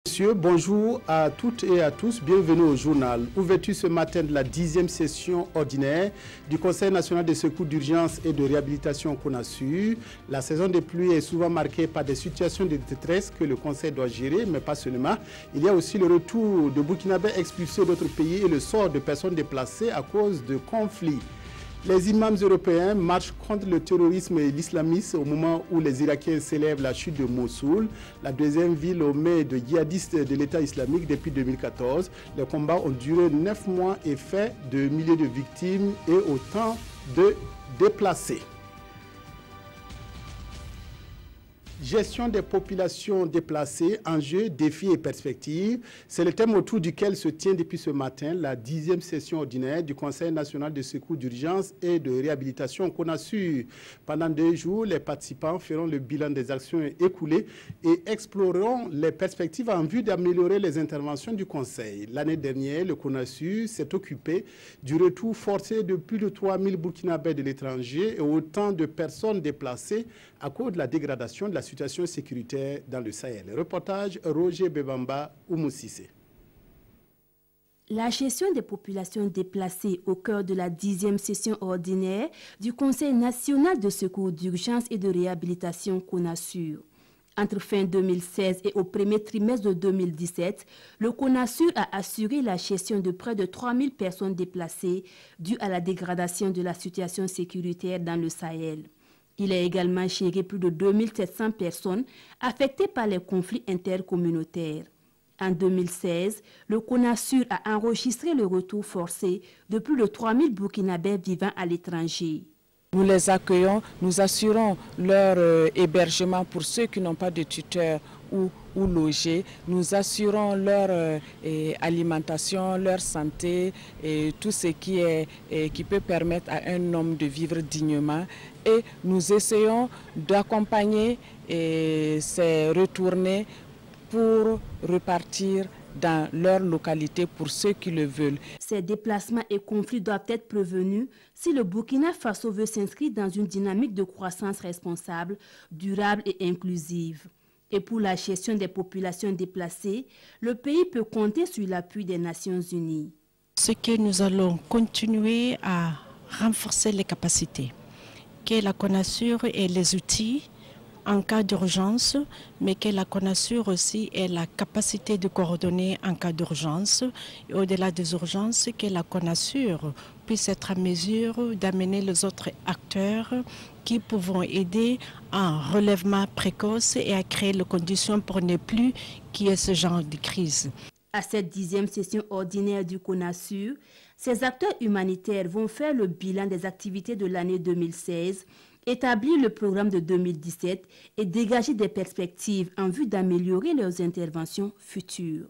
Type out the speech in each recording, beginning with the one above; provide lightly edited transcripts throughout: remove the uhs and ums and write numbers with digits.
Messieurs, bonjour à toutes et à tous, bienvenue au journal. Ouverture ce matin de la 10e session ordinaire du Conseil national de secours d'urgence et de réhabilitation CONASUR. La saison des pluies est souvent marquée par des situations de détresse que le Conseil doit gérer, mais pas seulement. Il y a aussi le retour de Burkinabés expulsés d'autres pays et le sort de personnes déplacées à cause de conflits. Les imams européens marchent contre le terrorisme et l'islamisme au moment où les Irakiens célèbrent la chute de Mossoul, la deuxième ville au mai de djihadistes de l'État islamique depuis 2014. Les combats ont duré 9 mois et fait de milliers de victimes et autant de déplacés. Gestion des populations déplacées, enjeux, défis et perspectives. C'est le thème autour duquel se tient depuis ce matin la 10e session ordinaire du Conseil national de secours d'urgence et de réhabilitation CONASUR. Pendant 2 jours, les participants feront le bilan des actions écoulées et exploreront les perspectives en vue d'améliorer les interventions du Conseil. L'année dernière, le CONASUR s'est occupé du retour forcé de plus de 3000 Burkinabés de l'étranger et autant de personnes déplacées à cause de la dégradation de la situation sécuritaire dans le Sahel. Reportage Roger Bebamba Oumoussissé. La gestion des populations déplacées au cœur de la 10e session ordinaire du Conseil national de secours d'urgence et de réhabilitation CONASUR. Entre fin 2016 et au premier trimestre de 2017, le CONASUR a assuré la gestion de près de 3000 personnes déplacées dues à la dégradation de la situation sécuritaire dans le Sahel. Il a également géré plus de 2700 personnes affectées par les conflits intercommunautaires. En 2016, le CONASUR a enregistré le retour forcé de plus de 3000 Burkinabés vivant à l'étranger. Nous les accueillons, nous assurons leur hébergement pour ceux qui n'ont pas de tuteur ou loger. Nous assurons leur alimentation, leur santé et tout ce qui peut permettre à un homme de vivre dignement. Et nous essayons d'accompagner ces retournés pour repartir dans leur localité pour ceux qui le veulent. Ces déplacements et conflits doivent être prévenus si le Burkina Faso veut s'inscrire dans une dynamique de croissance responsable, durable et inclusive. Et pour la gestion des populations déplacées, le pays peut compter sur l'appui des Nations Unies. Ce que nous allons continuer à renforcer les capacités, que la CONASUR ait les outils en cas d'urgence, mais que la CONASUR aussi ait la capacité de coordonner en cas d'urgence. Et au-delà des urgences, que la CONASUR puisse être en mesure d'amener les autres acteurs qui pourront aider en relèvement précoce et à créer les conditions pour ne plus qu'il y ait ce genre de crise. À cette 10e session ordinaire du CONASUR, ces acteurs humanitaires vont faire le bilan des activités de l'année 2016, établir le programme de 2017 et dégager des perspectives en vue d'améliorer leurs interventions futures.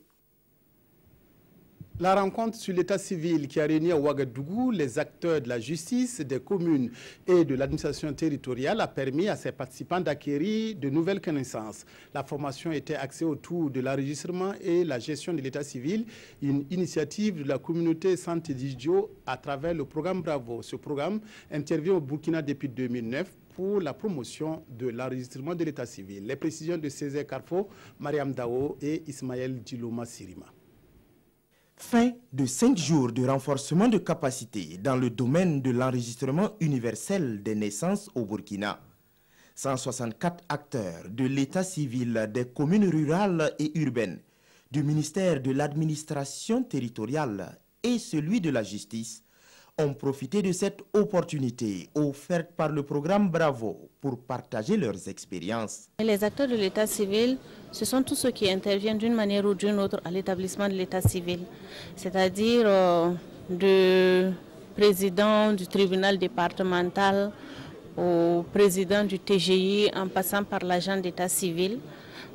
La rencontre sur l'état civil qui a réuni à Ouagadougou les acteurs de la justice, des communes et de l'administration territoriale a permis à ses participants d'acquérir de nouvelles connaissances. La formation était axée autour de l'enregistrement et la gestion de l'état civil, une initiative de la communauté Santé Didio à travers le programme Bravo. Ce programme intervient au Burkina depuis 2009 pour la promotion de l'enregistrement de l'état civil. Les précisions de Césaire Carfo, Mariam Dao et Ismaël Djiloma Sirima. Fin de 5 jours de renforcement de capacité dans le domaine de l'enregistrement universel des naissances au Burkina. 164 acteurs de l'état civil des communes rurales et urbaines, du ministère de l'administration territoriale et celui de la justice ont profité de cette opportunité offerte par le programme Bravo pour partager leurs expériences. Les acteurs de l'état civil, ce sont tous ceux qui interviennent d'une manière ou d'une autre à l'établissement de l'état civil, c'est-à-dire du président du tribunal départemental au président du TGI en passant par l'agent d'état civil.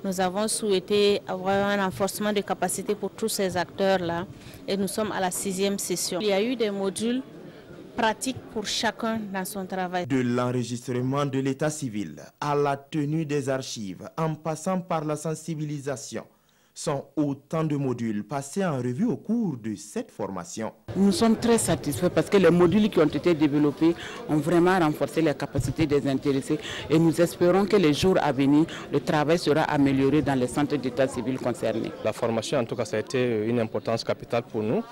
Nous avons souhaité avoir un renforcement de capacité pour tous ces acteurs-là et nous sommes à la 6e session. Il y a eu des modules pratiques pour chacun dans son travail. De l'enregistrement de l'état civil à la tenue des archives, en passant par la sensibilisation, sont autant de modules passés en revue au cours de cette formation. Nous sommes très satisfaits parce que les modules qui ont été développés ont vraiment renforcé les capacités des intéressés et nous espérons que les jours à venir, le travail sera amélioré dans les centres d'état civil concernés. La formation, en tout cas, ça a été une importance capitale pour nous,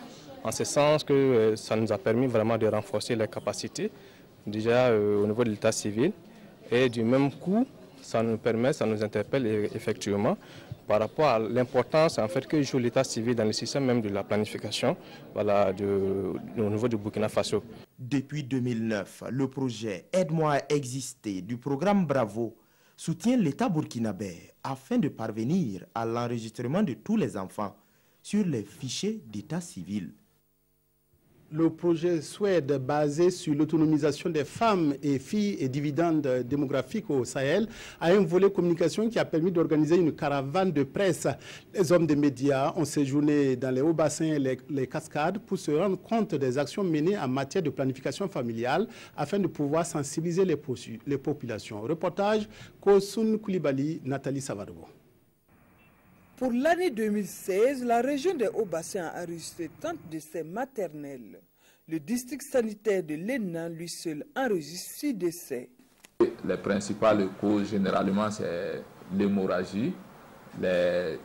en ce sens que ça nous a permis vraiment de renforcer les capacités, déjà au niveau de l'état civil, et du même coup, ça nous interpelle effectivement par rapport à l'importance en fait, que joue l'état civil dans le système même de la planification voilà, au niveau du Burkina Faso. Depuis 2009, le projet Aide-moi à exister du programme Bravo soutient l'État burkinabé afin de parvenir à l'enregistrement de tous les enfants sur les fichiers d'état civil. Le projet SWED, basé sur l'autonomisation des femmes et filles et dividendes démographiques au Sahel, a un volet communication qui a permis d'organiser une caravane de presse. Les hommes des médias ont séjourné dans les hauts bassins et les cascades pour se rendre compte des actions menées en matière de planification familiale afin de pouvoir sensibiliser les populations. Reportage Kosun Koulibaly, Nathalie Savargo. Pour l'année 2016, la région des Hauts-Bassins a enregistré 30 décès maternels. Le district sanitaire de l'ENA, lui seul, enregistre 6 décès. Les principales causes, généralement, c'est l'hémorragie, les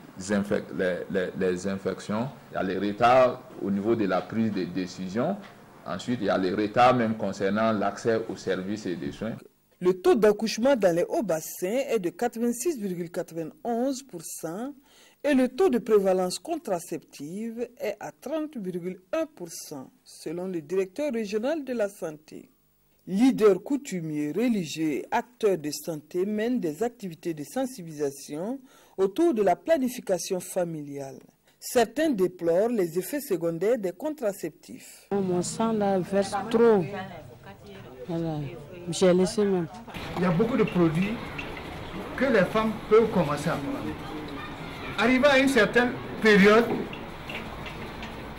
infections, il y a les retards au niveau de la prise de décision. Ensuite, il y a les retards même concernant l'accès aux services et des soins. Le taux d'accouchement dans les Hauts-Bassins est de 86,91%. Et le taux de prévalence contraceptive est à 30,1%, selon le directeur régional de la santé. Leaders coutumiers, religieux et acteurs de santé mènent des activités de sensibilisation autour de la planification familiale. Certains déplorent les effets secondaires des contraceptifs. Mon sang là verse trop. Voilà. J'ai laissé même. Il y a beaucoup de produits que les femmes peuvent commencer à prendre. Arrivé à une certaine période,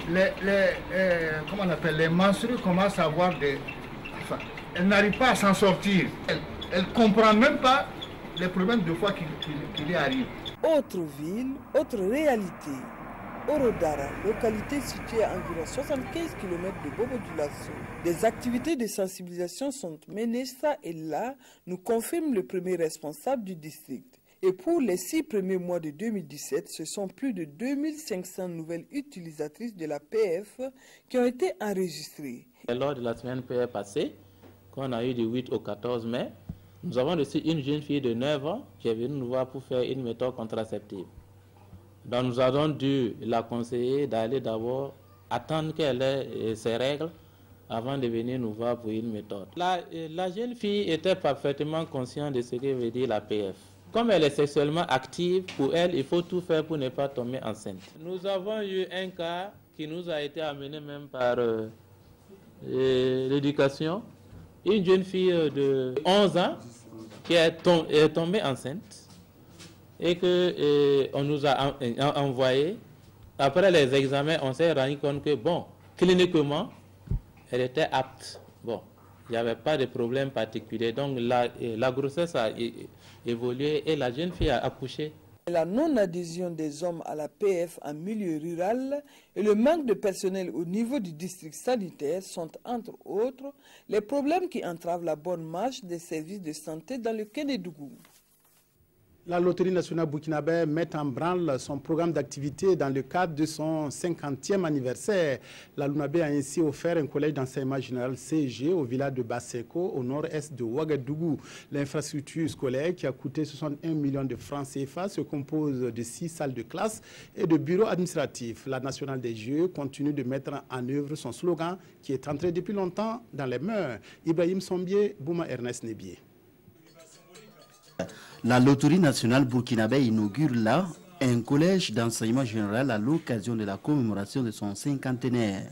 les menstrues commencent à avoir des... Enfin, elles n'arrivent pas à s'en sortir. Elles ne comprennent même pas les problèmes de foie qui y arrivent. Autre ville, autre réalité. Orodara, localité située à environ 75 km de Bobo-Dioulasso. Des activités de sensibilisation sont menées ça et là, nous confirme le premier responsable du district. Et pour les 6 premiers mois de 2017, ce sont plus de 2500 nouvelles utilisatrices de la PF qui ont été enregistrées. Lors de la semaine passée, qu'on a eu du 8 au 14 mai, nous avons reçu une jeune fille de 9 ans qui est venue nous voir pour faire une méthode contraceptive. Donc nous avons dû la conseiller d'aller d'abord attendre qu'elle ait ses règles avant de venir nous voir pour une méthode. La jeune fille était parfaitement consciente de ce que veut dire la PF. Comme elle est sexuellement active, pour elle, il faut tout faire pour ne pas tomber enceinte. Nous avons eu un cas qui nous a été amené même par l'éducation. Une jeune fille de 11 ans qui est tombée enceinte et qu'on nous a envoyé. Après les examens, on s'est rendu compte que, bon, cliniquement, elle était apte. Bon, il n'y avait pas de problème particulier. Donc la grossesse a évolué et la jeune fille a accouché. La non-adhésion des hommes à la PF en milieu rural et le manque de personnel au niveau du district sanitaire sont, entre autres, les problèmes qui entravent la bonne marche des services de santé dans le Kénédougou. La Loterie nationale burkinabé met en branle son programme d'activité dans le cadre de son 50e anniversaire. La Lunabé a ainsi offert un collège d'enseignement général CG au village de Basseko, au nord-est de Ouagadougou. L'infrastructure scolaire, qui a coûté 61 millions de francs CFA, se compose de 6 salles de classe et de bureaux administratifs. La nationale des Jeux continue de mettre en œuvre son slogan qui est entré depuis longtemps dans les mœurs. Ibrahim Sombier, Bouma Ernest Nebier. La Loterie nationale burkinabé inaugure là un collège d'enseignement général à l'occasion de la commémoration de son cinquantenaire.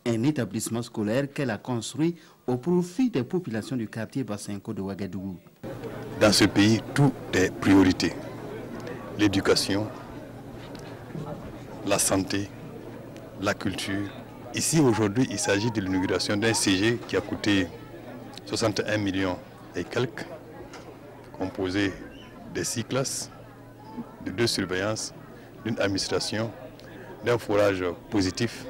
Un établissement scolaire qu'elle a construit au profit des populations du quartier Bassenko de Ouagadougou. Dans ce pays, tout est priorité. L'éducation, la santé, la culture. Ici, aujourd'hui, il s'agit de l'inauguration d'un CG qui a coûté 61 millions et quelques, composé de 6 classes, de 2 surveillances, d'une administration, d'un forage positif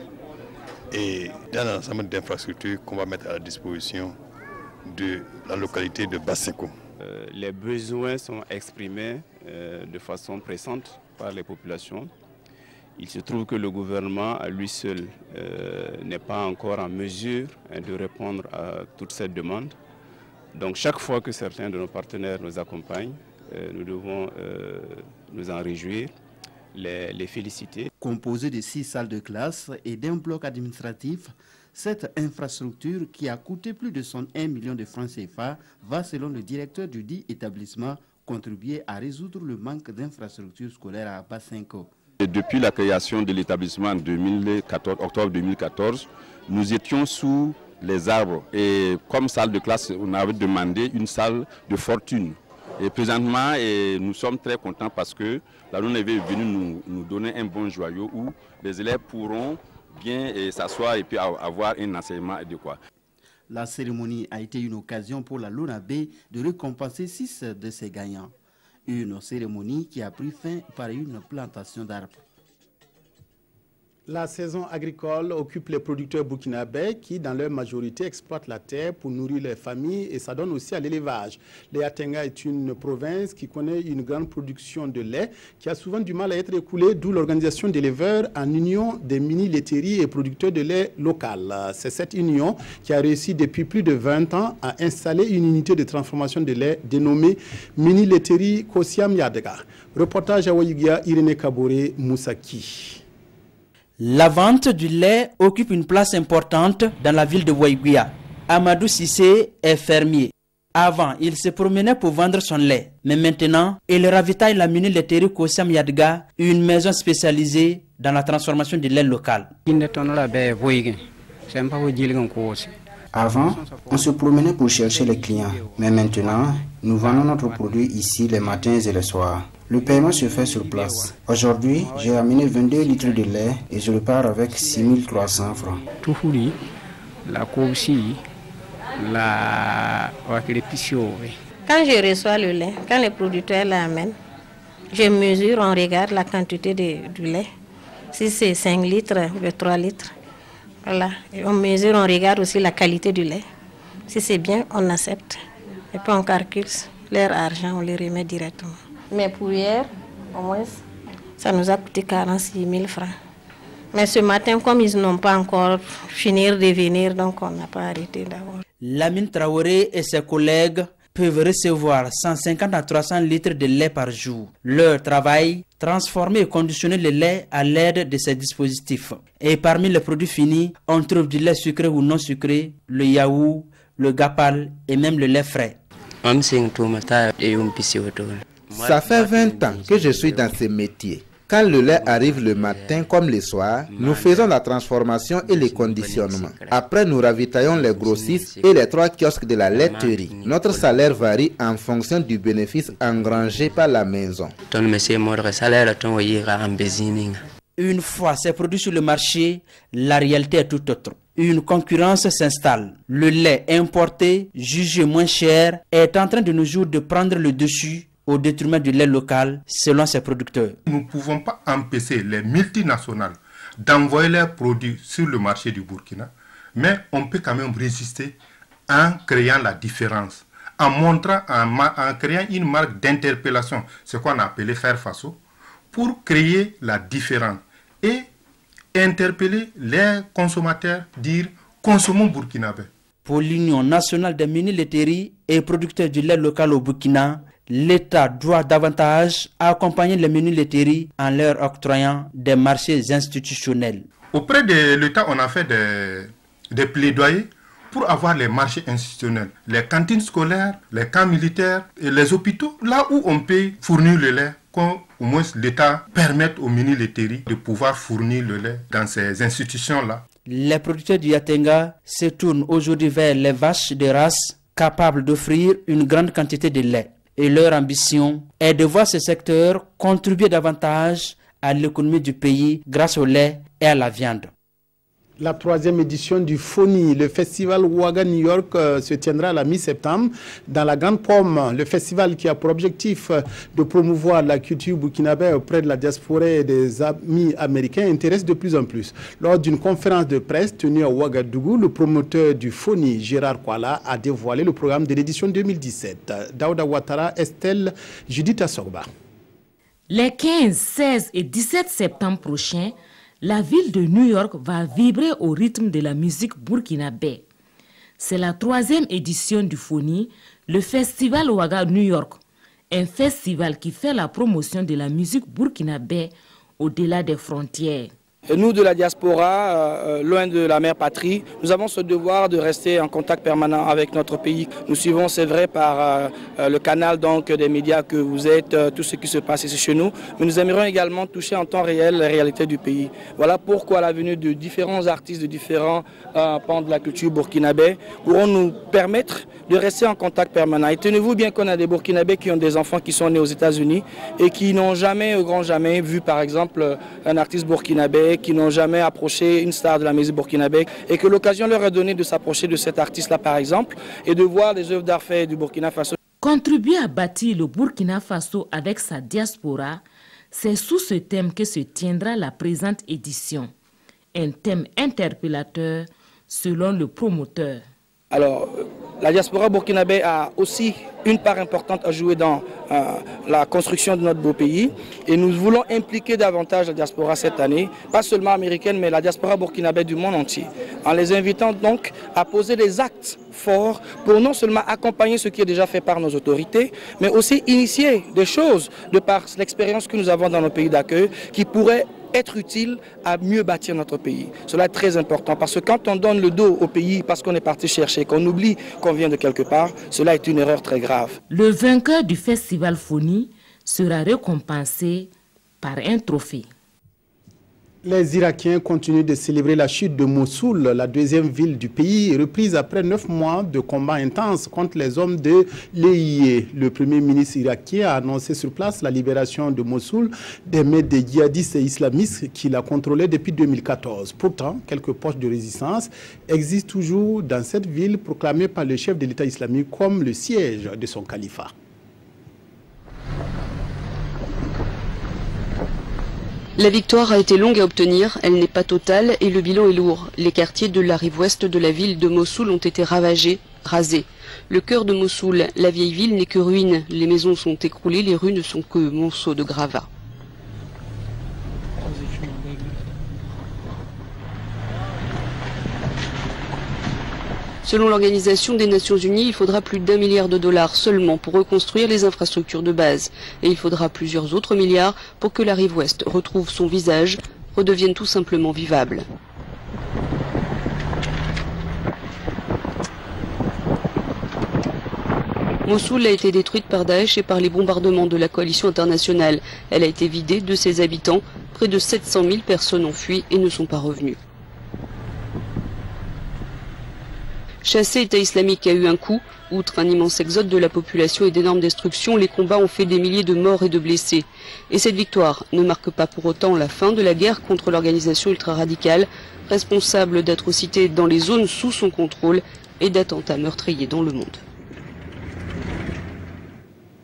et d'un ensemble d'infrastructures qu'on va mettre à la disposition de la localité de Basseko. Les besoins sont exprimés de façon pressante par les populations. Il se trouve que le gouvernement à lui seul n'est pas encore en mesure de répondre à toutes ces demandes. Donc chaque fois que certains de nos partenaires nous accompagnent, nous devons nous en réjouir, les féliciter. Composée de 6 salles de classe et d'un bloc administratif, cette infrastructure qui a coûté plus de 101 millions de francs CFA va, selon le directeur du dit établissement, contribuer à résoudre le manque d'infrastructures scolaires à Basenko. Depuis la création de l'établissement en octobre 2014, nous étions sous les arbres et comme salle de classe, on avait demandé une salle de fortune. Et présentement, nous sommes très contents parce que la Lune est venue nous donner un bon joyau où les élèves pourront bien s'asseoir et puis avoir un enseignement adéquat. La cérémonie a été une occasion pour la Luna Bay de récompenser 6 de ses gagnants. Une cérémonie qui a pris fin par une plantation d'arbres. La saison agricole occupe les producteurs burkinabés qui, dans leur majorité, exploitent la terre pour nourrir leurs familles et ça donne aussi à l'élevage. Le Yatenga est une province qui connaît une grande production de lait qui a souvent du mal à être écoulée, d'où l'organisation d'éleveurs en union des mini-laiteries et producteurs de lait local. C'est cette union qui a réussi depuis plus de 20 ans à installer une unité de transformation de lait dénommée mini-laiterie Kosiam Yadega. Reportage à Wayigia, Irene Kabore, Moussaki. La vente du lait occupe une place importante dans la ville de Waïguia. Amadou Sissé est fermier. Avant, il se promenait pour vendre son lait. Mais maintenant, il ravitaille la mini-laiterie Kosiam Yadga, une maison spécialisée dans la transformation du lait local. Avant, on se promenait pour chercher les clients. Mais maintenant, nous vendons notre produit ici les matins et les soirs. Le paiement se fait sur place. Aujourd'hui, j'ai amené 22 litres de lait et je repars avec 6300 francs. Quand je reçois le lait, quand les producteurs l'amènent, je mesure, on regarde la quantité du lait. Si c'est 5 litres, 3 litres. Voilà. Et on mesure, on regarde aussi la qualité du lait. Si c'est bien, on accepte. Et puis on calcule leur argent, on les remet directement. Mais pour hier, au moins, ça nous a coûté 46 000 francs. Mais ce matin, comme ils n'ont pas encore fini de venir, donc on n'a pas arrêté d'abord. Lamine Traoré et ses collègues peuvent recevoir 150 à 300 litres de lait par jour. Leur travail, transformer et conditionner le lait à l'aide de ces dispositifs. Et parmi les produits finis, on trouve du lait sucré ou non sucré, le yaourt, le gapal et même le lait frais. Ça fait 20 ans que je suis dans ce métier. Quand le lait arrive le matin comme le soir, nous faisons la transformation et le conditionnement. Après, nous ravitaillons les grossistes et les 3 kiosques de la laiterie. Notre salaire varie en fonction du bénéfice engrangé par la maison. Une fois ces produits sur le marché, la réalité est tout autre. Une concurrence s'installe. Le lait importé, jugé moins cher, est en train de nos jours de prendre le dessus au détriment du lait local, selon ses producteurs. Nous ne pouvons pas empêcher les multinationales d'envoyer leurs produits sur le marché du Burkina, mais on peut quand même résister en créant la différence, en montrant, en créant une marque d'interpellation, ce qu'on a appelé faire faso, pour créer la différence et interpeller les consommateurs, dire consommons burkinabé. Pour l'Union nationale des mini-laiteries et producteurs du lait local au Burkina, l'État doit davantage accompagner les mini-laiteries en leur octroyant des marchés institutionnels. Auprès de l'État, on a fait des plaidoyers pour avoir les marchés institutionnels, les cantines scolaires, les camps militaires et les hôpitaux, là où on peut fournir le lait, qu'au moins l'État permette aux mini-laiteries de pouvoir fournir le lait dans ces institutions-là. Les producteurs du Yatenga se tournent aujourd'hui vers les vaches de race capables d'offrir une grande quantité de lait. Et leur ambition est de voir ce secteur contribuer davantage à l'économie du pays grâce au lait et à la viande. La 3e édition du FONI, le festival Ouaga New York, se tiendra à la mi-septembre dans la Grande Pomme. Le festival qui a pour objectif de promouvoir la culture burkinabé auprès de la diaspora et des amis américains intéresse de plus en plus. Lors d'une conférence de presse tenue à Ouagadougou, le promoteur du FONI, Gérard Kouala, a dévoilé le programme de l'édition 2017. Daouda Ouattara, Estelle, Judith Assorba. Les 15, 16 et 17 septembre prochains, la ville de New York va vibrer au rythme de la musique burkinabé. C'est la 3e édition du FONI, le festival Ouaga New York, un festival qui fait la promotion de la musique burkinabé au-delà des frontières. Et nous de la diaspora, loin de la mère patrie, nous avons ce devoir de rester en contact permanent avec notre pays. Nous suivons, c'est vrai, par le canal donc, des médias que vous êtes, tout ce qui se passe ici chez nous, mais nous aimerions également toucher en temps réel la réalité du pays. Voilà pourquoi la venue de différents artistes de différents pans de la culture burkinabé pourront nous permettre de rester en contact permanent. Et tenez-vous bien qu'on a des Burkinabés qui ont des enfants qui sont nés aux États-Unis et qui n'ont jamais, au grand jamais, vu par exemple un artiste burkinabé, qui n'ont jamais approché une star de la musique burkinabé et que l'occasion leur est donnée de s'approcher de cet artiste-là par exemple et de voir des œuvres d'art faites du Burkina Faso. Contribuer à bâtir le Burkina Faso avec sa diaspora, c'est sous ce thème que se tiendra la présente édition. Un thème interpellateur selon le promoteur. Alors, la diaspora burkinabé a aussi une part importante à jouer dans la construction de notre beau pays et nous voulons impliquer davantage la diaspora cette année, pas seulement américaine mais la diaspora burkinabé du monde entier, en les invitant donc à poser des actes forts pour non seulement accompagner ce qui est déjà fait par nos autorités, mais aussi initier des choses de par l'expérience que nous avons dans nos pays d'accueil qui pourraient être utile à mieux bâtir notre pays. Cela est très important parce que quand on donne le dos au pays parce qu'on est parti chercher, qu'on oublie qu'on vient de quelque part, cela est une erreur très grave. Le vainqueur du festival FONI sera récompensé par un trophée. Les Irakiens continuent de célébrer la chute de Mossoul, la 2e ville du pays, reprise après 9 mois de combats intenses contre les hommes de l'EIE. Le premier ministre irakien a annoncé sur place la libération de Mossoul des mains des djihadistes et islamistes qui la contrôlaient depuis 2014. Pourtant, quelques poches de résistance existent toujours dans cette ville proclamée par le chef de l'État islamique comme le siège de son califat. La victoire a été longue à obtenir, elle n'est pas totale et le bilan est lourd. Les quartiers de la rive ouest de la ville de Mossoul ont été ravagés, rasés. Le cœur de Mossoul, la vieille ville, n'est que ruine. Les maisons sont écroulées, les rues ne sont que monceaux de gravats. Selon l'Organisation des Nations Unies, il faudra plus d'1 milliard de dollars seulement pour reconstruire les infrastructures de base. Et il faudra plusieurs autres milliards pour que la rive ouest retrouve son visage, redevienne tout simplement vivable. Mossoul a été détruite par Daesh et par les bombardements de la coalition internationale. Elle a été vidée de ses habitants. Près de 700 000 personnes ont fui et ne sont pas revenues. Chasser État islamique a eu un coup. Outre un immense exode de la population et d'énormes destructions, les combats ont fait des milliers de morts et de blessés. Et cette victoire ne marque pas pour autant la fin de la guerre contre l'organisation ultra-radicale, responsable d'atrocités dans les zones sous son contrôle et d'attentats meurtriers dans le monde.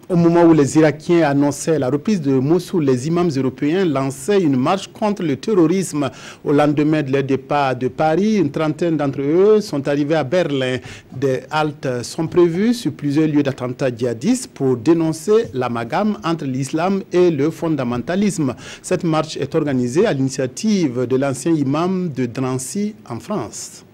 Au moment où les Irakiens annonçaient la reprise de Mossoul, les imams européens lançaient une marche contre le terrorisme. Au lendemain de leur départ de Paris, une trentaine d'entre eux sont arrivés à Berlin. Des haltes sont prévues sur plusieurs lieux d'attentats djihadistes pour dénoncer l'amalgame entre l'islam et le fondamentalisme. Cette marche est organisée à l'initiative de l'ancien imam de Drancy en France.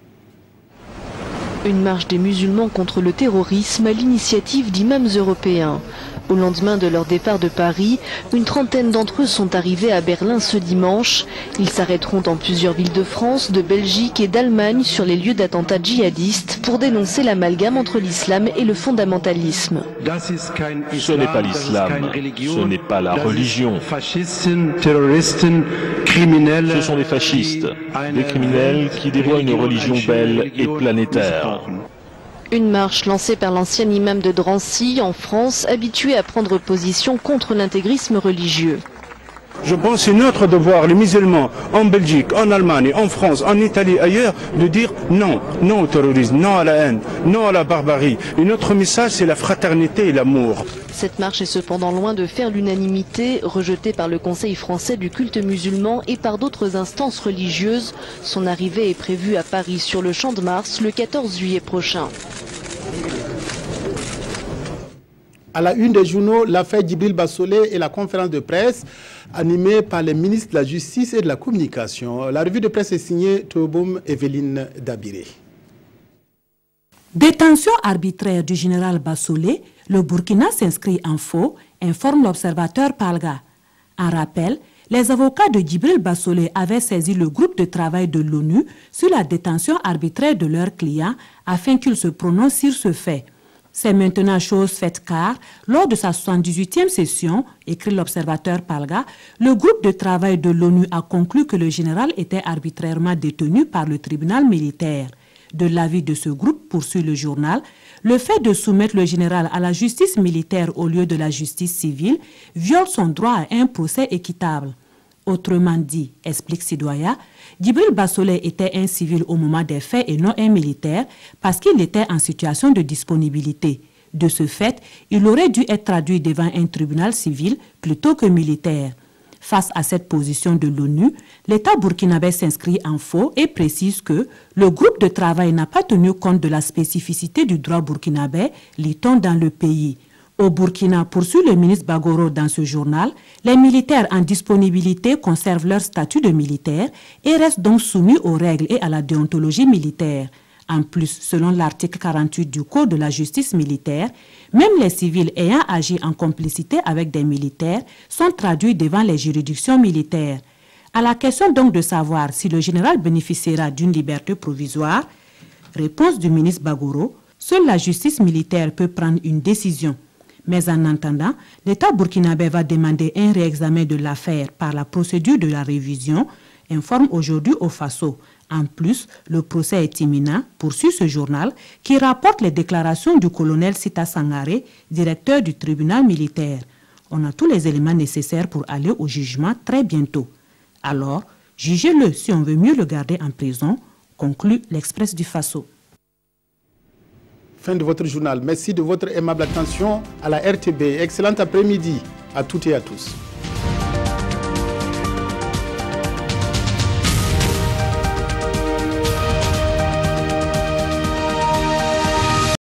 Une marche des musulmans contre le terrorisme à l'initiative d'imams européens. Au lendemain de leur départ de Paris, une trentaine d'entre eux sont arrivés à Berlin ce dimanche. Ils s'arrêteront dans plusieurs villes de France, de Belgique et d'Allemagne sur les lieux d'attentats djihadistes pour dénoncer l'amalgame entre l'islam et le fondamentalisme. Ce n'est pas l'islam, ce n'est pas la religion. Ce sont des fascistes, des criminels qui dévoient une religion belle et planétaire. Une marche lancée par l'ancien imam de Drancy, en France, habitué à prendre position contre l'intégrisme religieux. Je pense que c'est notre devoir, les musulmans, en Belgique, en Allemagne, en France, en Italie, ailleurs, de dire non, non au terrorisme, non à la haine, non à la barbarie. Et notre message, c'est la fraternité et l'amour. Cette marche est cependant loin de faire l'unanimité, rejetée par le Conseil français du culte musulman et par d'autres instances religieuses. Son arrivée est prévue à Paris sur le Champ de Mars le 14 juillet prochain. À la une des journaux, l'affaire Djibril Bassolé et la conférence de presse animée par les ministres de la Justice et de la Communication. La revue de presse est signée Toboum Evelyne Dabiré. Détention arbitraire du général Bassolé, le Burkina s'inscrit en faux, informe l'observateur Palga. En rappel, les avocats de Djibril Bassolé avaient saisi le groupe de travail de l'ONU sur la détention arbitraire de leur client afin qu'il se prononce sur ce fait. C'est maintenant chose faite car, lors de sa 78e session, écrit l'observateur Palga, le groupe de travail de l'ONU a conclu que le général était arbitrairement détenu par le tribunal militaire. De l'avis de ce groupe, poursuit le journal, le fait de soumettre le général à la justice militaire au lieu de la justice civile viole son droit à un procès équitable. Autrement dit, explique Sidoya, Djibril Bassolé était un civil au moment des faits et non un militaire parce qu'il était en situation de disponibilité. De ce fait, il aurait dû être traduit devant un tribunal civil plutôt que militaire. Face à cette position de l'ONU, l'État burkinabé s'inscrit en faux et précise que le groupe de travail n'a pas tenu compte de la spécificité du droit burkinabé, lit-on dans le pays. Au Burkina, poursuit le ministre Bagoro dans ce journal, les militaires en disponibilité conservent leur statut de militaire et restent donc soumis aux règles et à la déontologie militaire. En plus, selon l'article 48 du Code de la justice militaire, même les civils ayant agi en complicité avec des militaires sont traduits devant les juridictions militaires. À la question donc de savoir si le général bénéficiera d'une liberté provisoire, réponse du ministre Bagoro, seule la justice militaire peut prendre une décision. Mais en attendant, l'État burkinabé va demander un réexamen de l'affaire par la procédure de la révision, informe aujourd'hui au Faso. En plus, le procès est imminent, poursuit ce journal, qui rapporte les déclarations du colonel Sita Sangaré, directeur du tribunal militaire. On a tous les éléments nécessaires pour aller au jugement très bientôt. Alors, jugez-le si on veut mieux le garder en prison, conclut l'Express du Faso. Fin de votre journal. Merci de votre aimable attention à la RTB. Excellent après-midi à toutes et à tous.